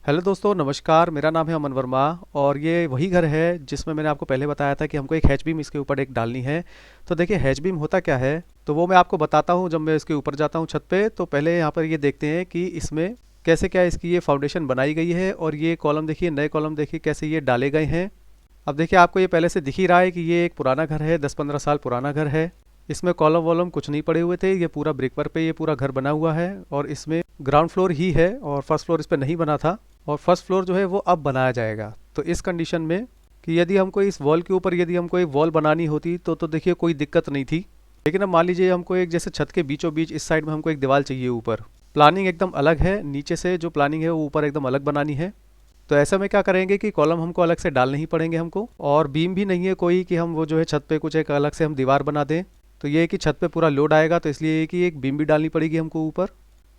Hello दोस्तों, नमस्कार। मेरा नाम है अमन वर्मा और ये वही घर है जिसमें मैंने आपको पहले बताया था कि हमको एक हैच बीम इसके ऊपर एक डालनी है। तो देखिए, हैच बीम होता क्या है तो वो मैं आपको बताता हूँ। जब मैं इसके ऊपर जाता हूँ छत पे, तो पहले यहाँ पर ये देखते हैं कि इसमें कैसे क्या इसकी ये फाउंडेशन बनाई गई है। और ये कॉलम देखिए, नए कॉलम देखिए कैसे ये डाले गए हैं। अब देखिए, आपको ये पहले से दिख ही रहा है कि ये एक पुराना घर है, 10-15 साल पुराना घर है। इसमें कॉलम वॉलम कुछ नहीं पड़े हुए थे, ये पूरा ब्रिक वर्क पे ये पूरा घर बना हुआ है। और इसमें ग्राउंड फ्लोर ही है और फर्स्ट फ्लोर इस पे नहीं बना था। और फर्स्ट फ्लोर जो है वो अब बनाया जाएगा। तो इस कंडीशन में कि यदि हमको इस वॉल के ऊपर यदि हमको एक वॉल बनानी होती तो देखिए कोई दिक्कत नहीं थी। लेकिन अब मान लीजिए हमको एक जैसे छत के बीचों बीच इस साइड में हमको एक दीवार चाहिए ऊपर। प्लानिंग एकदम अलग है, नीचे से जो प्लानिंग है वो ऊपर एकदम अलग बनानी है। तो ऐसे में क्या करेंगे कि कॉलम हमको अलग से डालने ही पड़ेंगे हमको, और बीम भी नहीं है कोई कि हम वो जो है छत पे कुछ एक अलग से हम दीवार बना दें। तो ये है कि छत पे पूरा लोड आएगा, तो इसलिए कि एक बीम भी डालनी पड़ेगी हमको ऊपर।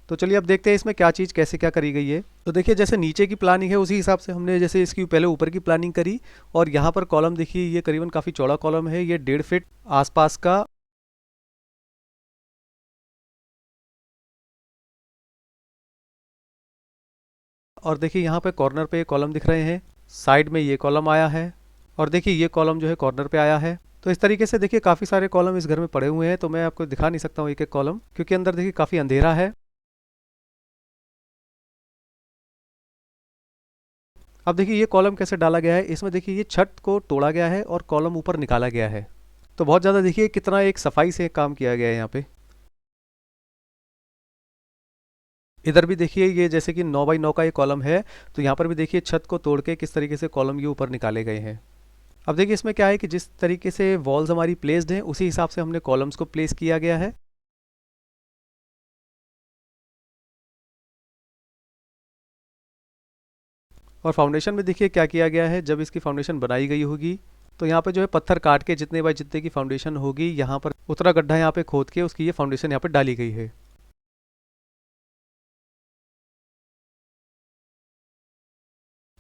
तो चलिए अब देखते हैं इसमें क्या चीज़ कैसे क्या करी गई है। तो देखिए, जैसे नीचे की प्लानिंग है उसी हिसाब से हमने जैसे इसकी पहले ऊपर की प्लानिंग करी। और यहाँ पर कॉलम देखिए, ये करीबन काफ़ी चौड़ा कॉलम है, ये 1.5 फीट आसपास का। और देखिए यहाँ पे कॉर्नर पे ये कॉलम दिख रहे हैं, साइड में ये कॉलम आया है, और देखिए ये कॉलम जो है कॉर्नर पे आया है। तो इस तरीके से देखिए काफ़ी सारे कॉलम इस घर में पड़े हुए हैं। तो मैं आपको दिखा नहीं सकता हूँ एक एक कॉलम, क्योंकि अंदर देखिए काफ़ी अंधेरा है। अब देखिए ये कॉलम कैसे डाला गया है। इसमें देखिए ये छत को तोड़ा गया है और कॉलम ऊपर निकाला गया है। तो बहुत ज़्यादा देखिए कितना एक सफाई से काम किया गया है यहाँ पे। इधर भी देखिए ये जैसे कि 9 बाई 9 का ये कॉलम है। तो यहाँ पर भी देखिए छत को तोड़ के किस तरीके से कॉलम ये ऊपर निकाले गए हैं। अब देखिए इसमें क्या है कि जिस तरीके से वॉल्स हमारी प्लेस्ड हैं उसी हिसाब से हमने कॉलम्स को प्लेस किया गया है। और फाउंडेशन में देखिए क्या किया गया है। जब इसकी फाउंडेशन बनाई गई होगी तो यहाँ पे जो है पत्थर काट के जितने बाय जितने की फाउंडेशन होगी, यहाँ पर उतरा गड्ढा यहाँ पे खोद के उसकी ये फाउंडेशन यहाँ पे डाली गई है।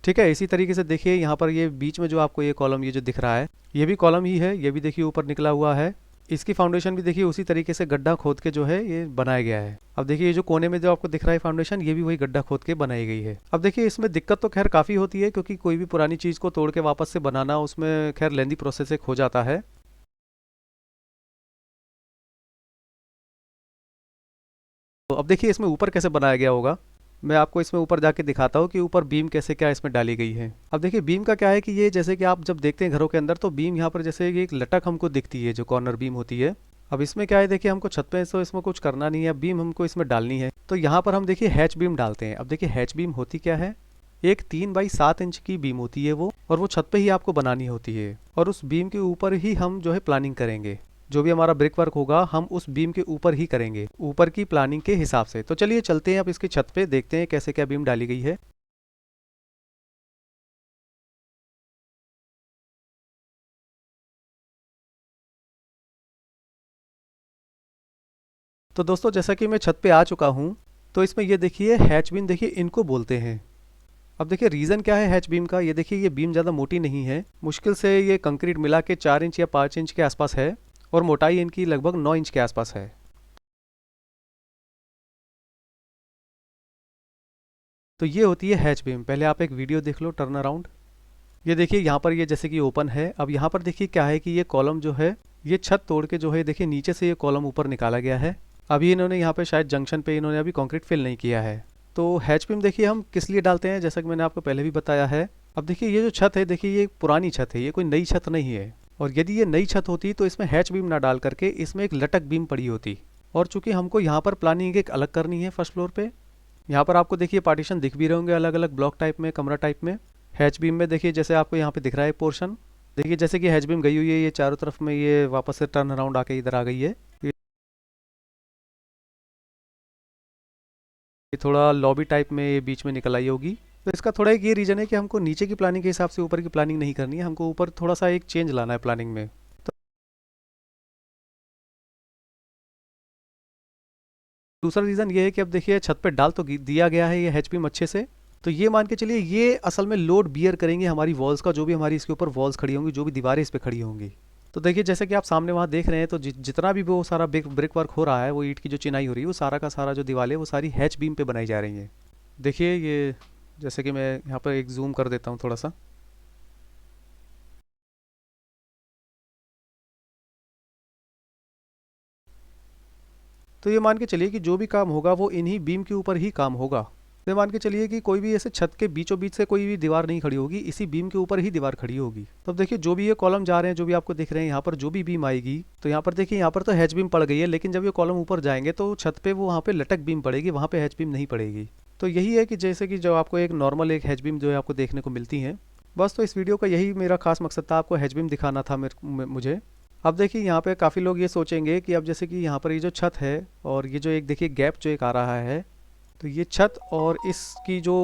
ठीक है, इसी तरीके से देखिए यहाँ पर ये बीच में जो आपको ये कॉलम ये जो दिख रहा है, ये भी कॉलम ही है। ये भी देखिए ऊपर निकला हुआ है। इसकी फाउंडेशन भी देखिए उसी तरीके से गड्ढा खोद के जो है ये बनाया गया है। अब देखिए ये जो कोने में जो आपको दिख रहा है फाउंडेशन, ये भी वही गड्ढा खोद के बनाई गई है। अब देखिए इसमें दिक्कत तो खैर काफ़ी होती है, क्योंकि कोई भी पुरानी चीज़ को तोड़ के वापस से बनाना उसमें खैर लेंदी प्रोसेस एक हो जाता है। तो अब देखिए इसमें ऊपर कैसे बनाया गया होगा। मैं आपको इसमें ऊपर जाके दिखाता हूँ कि ऊपर बीम कैसे क्या इसमें डाली गई है। अब देखिए बीम का क्या है कि ये जैसे कि आप जब देखते हैं घरों के अंदर, तो बीम यहाँ पर जैसे कि एक लटक हमको दिखती है जो कॉर्नर बीम होती है। अब इसमें क्या है, देखिए हमको छत पे तो इसमें कुछ करना नहीं है, बीम हमको इसमें डालनी है। तो यहाँ पर हम देखिए हैच बीम डालते हैं। अब देखिए हैच बीम होती क्या है, एक 3 बाई 7 इंच की बीम होती है वो, और वो छत पे ही आपको बनानी होती है। और उस बीम के ऊपर ही हम जो है प्लानिंग करेंगे। जो भी हमारा ब्रिक वर्क होगा हम उस बीम के ऊपर ही करेंगे, ऊपर की प्लानिंग के हिसाब से। तो चलिए चलते हैं अब इसकी छत पे, देखते हैं कैसे क्या बीम डाली गई है। तो दोस्तों, जैसा कि मैं छत पे आ चुका हूँ, तो इसमें ये देखिए हैच बीम देखिए इनको बोलते हैं। अब देखिए रीज़न क्या है हैच बीम का। ये देखिए ये बीम ज़्यादा मोटी नहीं है, मुश्किल से ये कंक्रीट मिला के 4 इंच या 5 इंच के आसपास है। और मोटाई इनकी लगभग 9 इंच के आसपास है। तो ये होती है हैच बीम। पहले आप एक वीडियो देख लो टर्न अराउंड। ये देखिए यहाँ पर ये जैसे कि ओपन है। अब यहाँ पर देखिए क्या है कि ये कॉलम जो है ये छत तोड़ के जो है देखिए नीचे से ये कॉलम ऊपर निकाला गया है। अभी इन्होंने यहाँ पे शायद जंक्शन पे इन्होंने अभी कंक्रीट फिल नहीं किया है। तो हैच बीम देखिए हम किस लिए डालते हैं, जैसा कि मैंने आपको पहले भी बताया है। अब देखिए ये जो छत है, देखिए ये पुरानी छत है, ये कोई नई छत नहीं है। और यदि ये नई छत होती तो इसमें हैच बीम ना डाल करके इसमें एक लटक बीम पड़ी होती। और चूंकि हमको यहाँ पर प्लानिंग एक अलग करनी है फर्स्ट फ्लोर पे, यहाँ पर आपको देखिए पार्टीशन दिख भी रहे होंगे अलग अलग ब्लॉक टाइप में, कमरा टाइप में। हैच बीम में देखिए जैसे आपको यहाँ पे दिख रहा है पोर्शन, देखिए जैसे कि हैच बीम गई हुई है ये चारों तरफ में, ये वापस से टर्न अराउंड आके इधर आ गई है। ये थोड़ा लॉबी टाइप में ये बीच में निकल आई होगी। तो इसका थोड़ा एक ये रीज़न है कि हमको नीचे की प्लानिंग के हिसाब से ऊपर की प्लानिंग नहीं करनी है, हमको ऊपर थोड़ा सा एक चेंज लाना है प्लानिंग में। तो दूसरा रीज़न ये है कि अब देखिए छत पे डाल तो दिया गया है ये हैच बीम अच्छे से। तो ये मान के चलिए ये असल में लोड बियर करेंगे हमारी वॉल्स का, जो भी हमारी इसके ऊपर वॉल्स खड़ी होंगी, जो भी दीवारें इस पे खड़ी होंगी। तो देखिए जैसे कि आप सामने वहाँ देख रहे हैं, तो जितना भी वो सारा ब्रिक वर्क हो रहा है, वो ईंट की जो चिनाई हो रही है, वो सारा का सारा जो दीवार है वो सारी हैच बीम पे बनाई जा रही है। देखिए ये जैसे कि मैं यहाँ पर एक जूम कर देता हूँ थोड़ा सा। तो ये मान के चलिए कि जो भी काम होगा वो इन्हीं बीम के ऊपर ही काम होगा। तो ये मान के चलिए कि कोई भी ऐसे छत के बीचों बीच से कोई भी दीवार नहीं खड़ी होगी, इसी बीम के ऊपर ही दीवार खड़ी होगी। तो अब देखिए जो भी ये कॉलम जा रहे हैं, जो भी आपको दिख रहे हैं यहाँ पर, जो भी बीम आएगी, तो यहाँ पर देखिए यहाँ पर तो हैच बीम पड़ गई है, लेकिन जब ये कॉलम ऊपर जाएंगे तो छत पे वो वहाँ पे लटक बीम पड़ेगी, वहाँ पे हैच बीम नहीं पड़ेगी। तो यही है कि जैसे कि जो आपको एक नॉर्मल एक हैच बीम जो है आपको देखने को मिलती है। बस तो इस वीडियो का यही मेरा खास मकसद था, आपको हैच बीम दिखाना था मुझे। अब देखिए यहाँ पे काफ़ी लोग ये सोचेंगे कि अब जैसे कि यहाँ पर ये जो छत है और ये जो एक देखिए गैप जो एक आ रहा है, तो ये छत और इसकी जो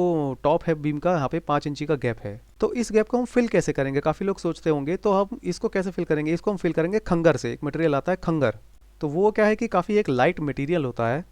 टॉप है बीम का, यहाँ पे 5 इंची का गैप है। तो इस गैप को हम फिल कैसे करेंगे, काफ़ी लोग सोचते होंगे। तो हम इसको कैसे फिल करेंगे, इसको हम फिल करेंगे खंगर से। एक मटेरियल आता है खंगर, तो वो क्या है कि काफ़ी एक लाइट मटेरियल होता है,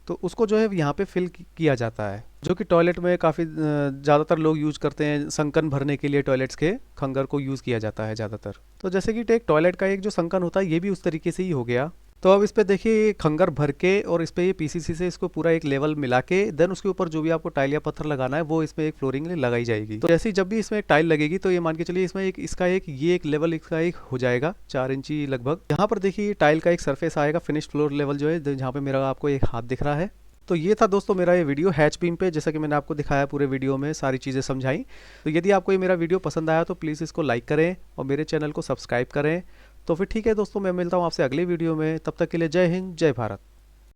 तो उसको जो है यहाँ पे फिल किया जाता है, जो कि टॉयलेट में काफ़ी ज़्यादातर लोग यूज करते हैं। संकन भरने के लिए टॉयलेट्स के खंगर को यूज़ किया जाता है ज़्यादातर। तो जैसे कि एक टॉयलेट का एक जो संकन होता है, ये भी उस तरीके से ही हो गया। तो अब इस पे देखिए ये खंगर भर के और इस पे ये पीसीसी से इसको पूरा एक लेवल मिला के देन उसके ऊपर जो भी आपको टाइल या पत्थर लगाना है वो इसमें एक फ्लोरिंग में लगाई जाएगी। तो जैसे ही जब भी इसमें एक टाइल लगेगी तो ये मान के चलिए इसमें एक इसका एक ये एक लेवल इसका एक हो जाएगा 4 इंची लगभग। यहाँ पर देखिए टाइल का एक सरफेस आएगा, फिनिश फ्लोर लेवल जो है, जहाँ पे मेरा आपको एक हाथ दिख रहा है। तो ये था दोस्तों मेरा ये वीडियो हैच बीम पे, जैसा कि मैंने आपको दिखाया पूरे वीडियो में सारी चीज़ें समझाई। तो यदि आपको ये मेरा वीडियो पसंद आया तो प्लीज़ इसको लाइक करें और मेरे चैनल को सब्सक्राइब करें। तो फिर ठीक है दोस्तों, मैं मिलता हूँ आपसे अगले वीडियो में। तब तक के लिए जय हिंद, जय भारत।